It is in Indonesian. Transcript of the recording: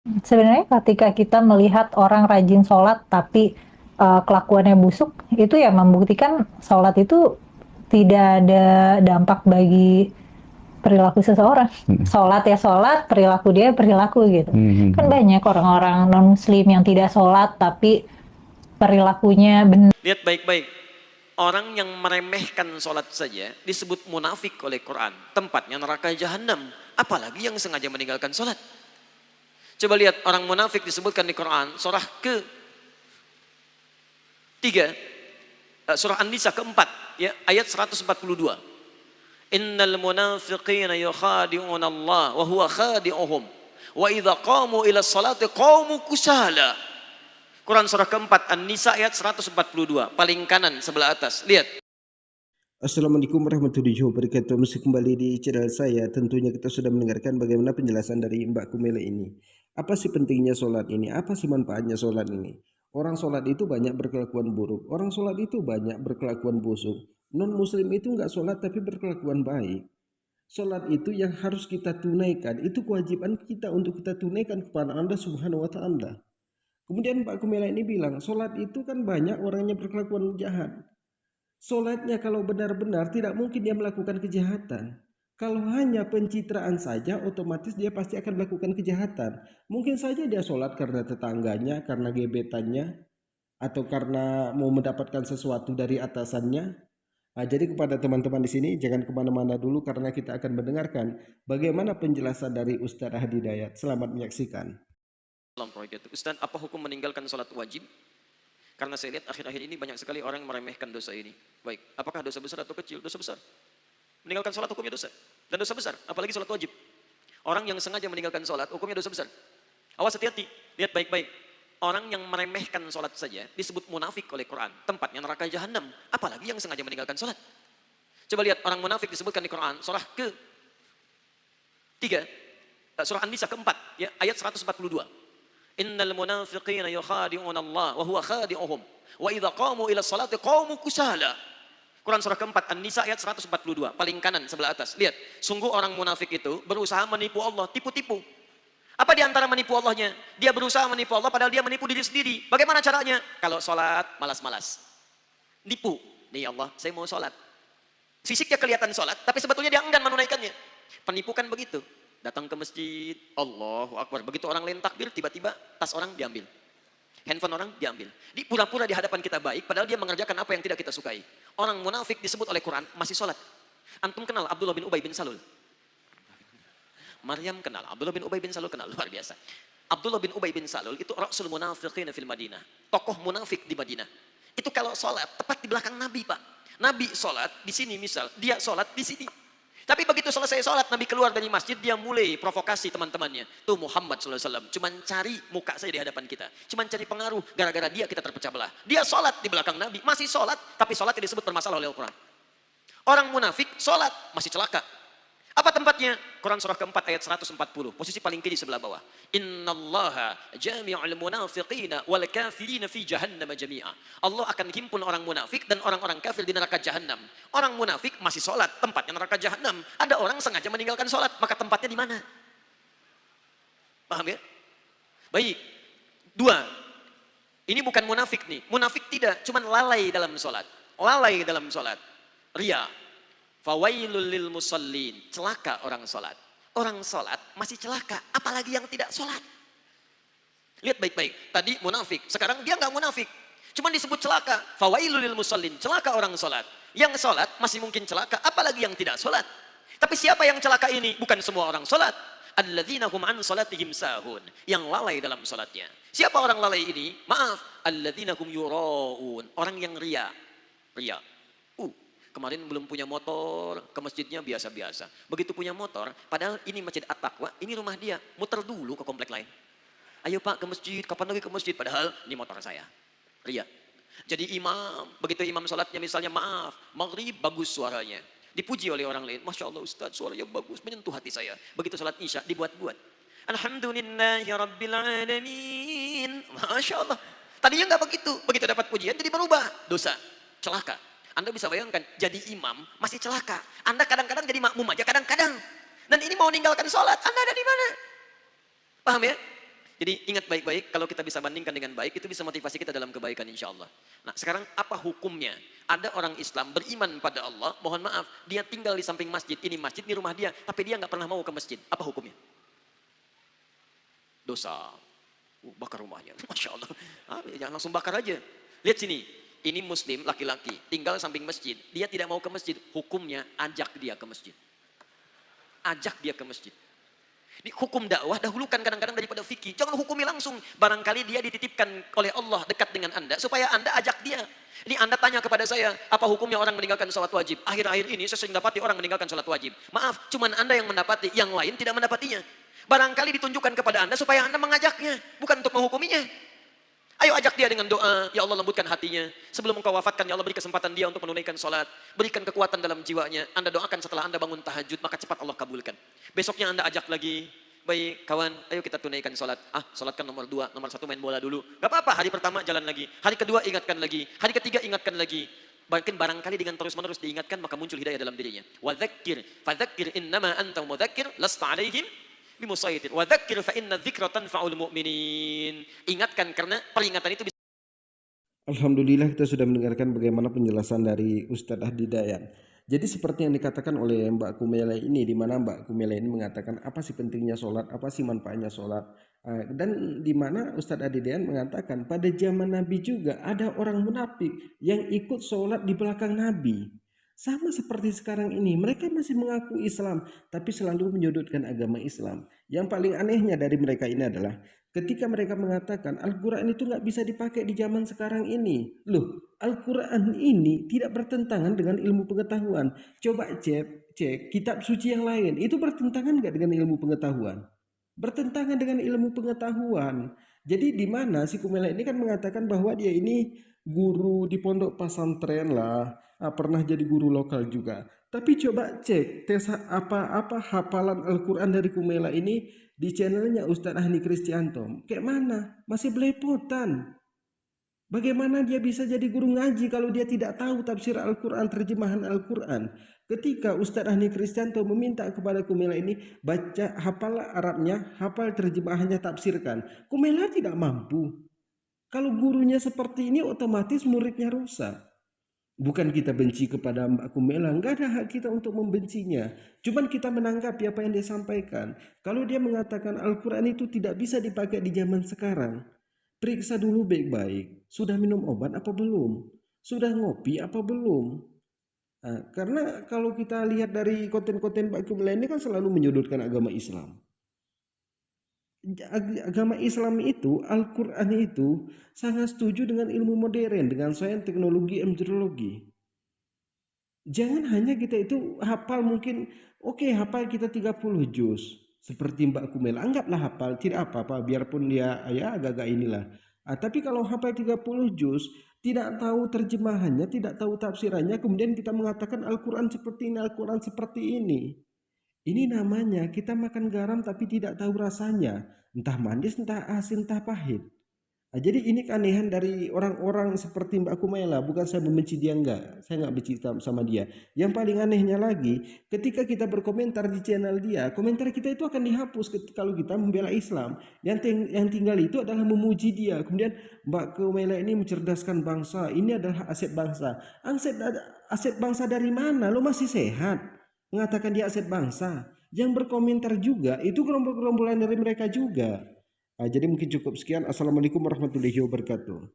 Sebenarnya ketika kita melihat orang rajin sholat tapi kelakuannya busuk, itu ya membuktikan sholat itu tidak ada dampak bagi perilaku seseorang. Hmm. Sholat ya sholat, perilaku dia perilaku gitu. Hmm, hmm, Kan hmm. banyak orang-orang non-muslim yang tidak sholat tapi perilakunya benar. Lihat baik-baik. Orang yang meremehkan sholat saja disebut munafik oleh Quran. Tempatnya neraka jahanam. Apalagi yang sengaja meninggalkan sholat. Coba lihat orang munafik disebutkan di Quran. Surah ke-3. Surah An-Nisa ke-4. Ya, ayat 142. Innal munafiqina yukhadi'una Allah wa huwa khadi'uhum. Wa idha qamu ila salati qamu kusala. Quran surah keempat An-Nisa ayat 142, paling kanan sebelah atas. Lihat. Assalamualaikum warahmatullahi wabarakatuh. Masih kembali di channel saya. Tentunya kita sudah mendengarkan bagaimana penjelasan dari Mbak Kumele ini. Apa sih pentingnya sholat ini? Apa sih manfaatnya sholat ini? Orang sholat itu banyak berkelakuan buruk. Orang sholat itu banyak berkelakuan busuk. Non muslim itu nggak sholat tapi berkelakuan baik. Sholat itu yang harus kita tunaikan. Itu kewajiban kita untuk kita tunaikan kepada Allah Subhanahu wa Ta'ala. Kemudian Mbak Kumela ini bilang, sholat itu kan banyak orangnya berkelakuan jahat. Sholatnya kalau benar-benar tidak mungkin dia melakukan kejahatan. Kalau hanya pencitraan saja, otomatis dia pasti akan melakukan kejahatan. Mungkin saja dia sholat karena tetangganya, karena gebetannya, atau karena mau mendapatkan sesuatu dari atasannya. Nah, jadi kepada teman-teman di sini, jangan kemana-mana dulu karena kita akan mendengarkan bagaimana penjelasan dari Ustaz Hadi Dayat. Selamat menyaksikan. Ustaz, apa hukum meninggalkan sholat wajib? Karena saya lihat akhir-akhir ini banyak sekali orang yang meremehkan dosa ini. Baik, apakah dosa besar atau kecil? Dosa besar. Meninggalkan sholat hukumnya dosa. Dan dosa besar, apalagi sholat wajib. Orang yang sengaja meninggalkan sholat hukumnya dosa besar. Awas hati-hati, lihat baik-baik. Orang yang meremehkan sholat saja disebut munafik oleh Quran. Tempatnya neraka jahanam. Apalagi yang sengaja meninggalkan sholat. Coba lihat orang munafik disebutkan di Quran. Surah ke-3. Surah An-Nisa ke-4. Ya, ayat 142. Innal munafiqina yukhadi'una Allah wa huwa khadi'uhum. Wa idza qamu ila salati qamu kusala. Quran surah keempat An-Nisa ayat 142, paling kanan sebelah atas. Lihat, sungguh orang munafik itu berusaha menipu Allah, tipu-tipu. Apa di antara menipu Allahnya? Dia berusaha menipu Allah padahal dia menipu diri sendiri. Bagaimana caranya? Kalau sholat malas-malas. Nipu. Nih Allah, saya mau sholat. Fisiknya kelihatan sholat, tapi sebetulnya dia enggan menunaikannya. Penipu kan begitu. Datang ke masjid, Allahu Akbar. Begitu orang lain takbir, tiba-tiba tas orang diambil. Handphone orang diambil. Di pura-pura di hadapan kita baik, padahal dia mengerjakan apa yang tidak kita sukai. Orang munafik disebut oleh Quran masih sholat. Antum kenal Abdullah bin Ubay bin Salul? Maryam kenal, Abdullah bin Ubay bin Salul kenal, luar biasa. Abdullah bin Ubay bin Salul itu Rasul munafiqin fil Madinah. Tokoh munafik di Madinah. Itu kalau sholat, tepat di belakang Nabi, Pak. Nabi sholat di sini misal, dia sholat di sini. Tapi begitu selesai sholat, Nabi keluar dari masjid, dia mulai provokasi teman-temannya. Tuh Muhammad SAW, cuman cari muka saya di hadapan kita. Cuman cari pengaruh, gara-gara dia kita terpecah belah. Dia sholat di belakang Nabi, masih sholat, tapi sholat tidak disebut bermasalah oleh Al-Quran. Orang munafik, sholat, masih celaka. Apa tempatnya? Quran surah keempat ayat 140, posisi paling kiri sebelah bawah. Innallaha jami'ul munafiqina wal kafirina fi jahannam jami'a. Allah akan himpun orang munafik dan orang-orang kafir di neraka jahanam. Orang munafik masih sholat, tempatnya neraka jahanam. Ada orang sengaja meninggalkan sholat, maka tempatnya di mana? Paham ya? Baik. Dua, ini bukan munafik nih. Munafik tidak, cuman lalai dalam sholat. Lalai dalam sholat. Ria. Fawailul lil musallin, celaka orang sholat. Orang sholat masih celaka, apalagi yang tidak sholat. Lihat baik-baik, tadi munafik, sekarang dia nggak munafik. Cuman disebut celaka, fawailul lil musallin, celaka orang sholat. Yang sholat masih mungkin celaka, apalagi yang tidak sholat. Tapi siapa yang celaka ini? Bukan semua orang sholat. Alladzina hum an sholatihim sahun, yang lalai dalam sholatnya. Siapa orang lalai ini? Maaf, alladzina hum yuraun, orang yang ria. Ria. Kemarin belum punya motor, ke masjidnya biasa-biasa. Begitu punya motor, padahal ini masjid At-Taqwa, ini rumah dia. Muter dulu ke komplek lain. Ayo Pak ke masjid, kapan lagi ke masjid? Padahal ini motor saya. Ria. Jadi imam, begitu imam sholatnya misalnya maaf, maghrib bagus suaranya. Dipuji oleh orang lain. Masya Allah Ustaz, suaranya bagus, menyentuh hati saya. Begitu sholat isya, dibuat-buat. Alhamdulillahi Rabbil Alamin. Masya Allah. Tadinya nggak begitu. Begitu dapat pujian, jadi berubah. Dosa, celaka. Anda bisa bayangkan, jadi imam masih celaka. Anda kadang-kadang jadi makmum aja, kadang-kadang. Dan ini mau meninggalkan sholat, Anda ada di mana? Paham ya? Jadi ingat baik-baik, kalau kita bisa bandingkan dengan baik, itu bisa motivasi kita dalam kebaikan insya Allah. Nah sekarang apa hukumnya? Ada orang Islam beriman pada Allah, mohon maaf, dia tinggal di samping masjid, ini masjid, ini rumah dia, tapi dia nggak pernah mau ke masjid. Apa hukumnya? Dosa. Bakar rumahnya, Masya Allah. Jangan langsung bakar aja. Lihat sini, ini muslim laki-laki, tinggal samping masjid. Dia tidak mau ke masjid, hukumnya ajak dia ke masjid. Ajak dia ke masjid. Di hukum dakwah dahulukan kadang-kadang daripada fikih. Jangan hukumi langsung. Barangkali dia dititipkan oleh Allah dekat dengan Anda supaya Anda ajak dia. Ini Anda tanya kepada saya, apa hukumnya orang meninggalkan sholat wajib? Akhir-akhir ini saya sering dapati orang meninggalkan sholat wajib. Maaf, cuman Anda yang mendapati, yang lain tidak mendapatinya. Barangkali ditunjukkan kepada Anda supaya Anda mengajaknya, bukan untuk menghukuminya. Ayo ajak dia dengan doa, ya Allah lembutkan hatinya. Sebelum engkau wafatkan, ya Allah beri kesempatan dia untuk menunaikan sholat. Berikan kekuatan dalam jiwanya. Anda doakan setelah Anda bangun tahajud, maka cepat Allah kabulkan. Besoknya Anda ajak lagi, baik kawan, ayo kita tunaikan sholat. Sholat kan nomor 2, nomor 1 main bola dulu. Gak apa-apa, hari pertama jalan lagi. Hari kedua ingatkan lagi. Hari ketiga ingatkan lagi. Mungkin barangkali dengan terus-menerus diingatkan, maka muncul hidayah dalam dirinya. Wa dzakir, fa dzakir innama anta mudzakir, lasta alaihim bimusaitir. Wa dzakir fa inna dzikra tanfa'ul mu'minin. Ingatkan karena peringatan itu bisa. Alhamdulillah kita sudah mendengarkan bagaimana penjelasan dari Ustadz Hadi Dayan. Jadi seperti yang dikatakan oleh Mbak Kumela ini, di mana Mbak Kumela ini mengatakan apa sih pentingnya sholat, apa sih manfaatnya sholat. Dan di mana Ustadz Hadi Dayan mengatakan pada zaman Nabi juga ada orang munafik yang ikut sholat di belakang Nabi. Sama seperti sekarang ini, mereka masih mengaku Islam, tapi selalu menyudutkan agama Islam. Yang paling anehnya dari mereka ini adalah ketika mereka mengatakan Al-Quran itu nggak bisa dipakai di zaman sekarang ini. Loh, Al-Quran ini tidak bertentangan dengan ilmu pengetahuan. Coba cek kitab suci yang lain, itu bertentangan nggak dengan ilmu pengetahuan? Bertentangan dengan ilmu pengetahuan. Jadi di mana si Kumela ini kan mengatakan bahwa dia ini guru di pondok pesantren lah, pernah jadi guru lokal juga. Tapi coba cek tes apa hafalan Al-Quran dari Kumela ini di channelnya Ustadz Ahni Kristianto. Kayak mana? Masih belepotan. Bagaimana dia bisa jadi guru ngaji kalau dia tidak tahu tafsir Al-Quran, terjemahan Al-Quran? Ketika Ustadz Ahni Kristianto meminta kepada Kumela ini, baca hafal Arabnya, hafal terjemahannya, tafsirkan. Kumela tidak mampu. Kalau gurunya seperti ini, otomatis muridnya rusak. Bukan kita benci kepada Mbak Kumela, nggak ada hak kita untuk membencinya. Cuman kita menanggapi apa yang dia sampaikan. Kalau dia mengatakan Al-Quran itu tidak bisa dipakai di zaman sekarang, periksa dulu baik-baik. Sudah minum obat apa belum? Sudah ngopi apa belum? Karena kalau kita lihat dari konten-konten Mbak Kumela ini kan selalu menyudutkan agama Islam. Agama Islam itu, Al-Quran itu sangat setuju dengan ilmu modern, dengan sains, teknologi, embriologi. Jangan hanya kita itu hafal mungkin, oke, hafal kita 30 juz. Seperti Mbak Kumela, anggaplah hafal, tidak apa-apa, biarpun dia ya agak-agak inilah. Tapi kalau hafal 30 juz, tidak tahu terjemahannya, tidak tahu tafsirannya, kemudian kita mengatakan Al-Quran seperti ini, Al-Quran seperti ini. Ini namanya kita makan garam tapi tidak tahu rasanya. Entah manis, entah asin, entah pahit. Jadi ini keanehan dari orang-orang seperti Mbak Kumela. Bukan saya membenci dia, enggak. Saya enggak benci sama dia. Yang paling anehnya lagi, ketika kita berkomentar di channel dia, komentar kita itu akan dihapus kalau kita membela Islam. Yang tinggal itu adalah memuji dia. Kemudian Mbak Kumela ini mencerdaskan bangsa. Ini adalah aset bangsa. Aset bangsa dari mana? Lo masih sehat mengatakan dia aset bangsa. Yang berkomentar juga itu gerombolan dari mereka juga. Jadi mungkin cukup sekian. Assalamualaikum warahmatullahi wabarakatuh.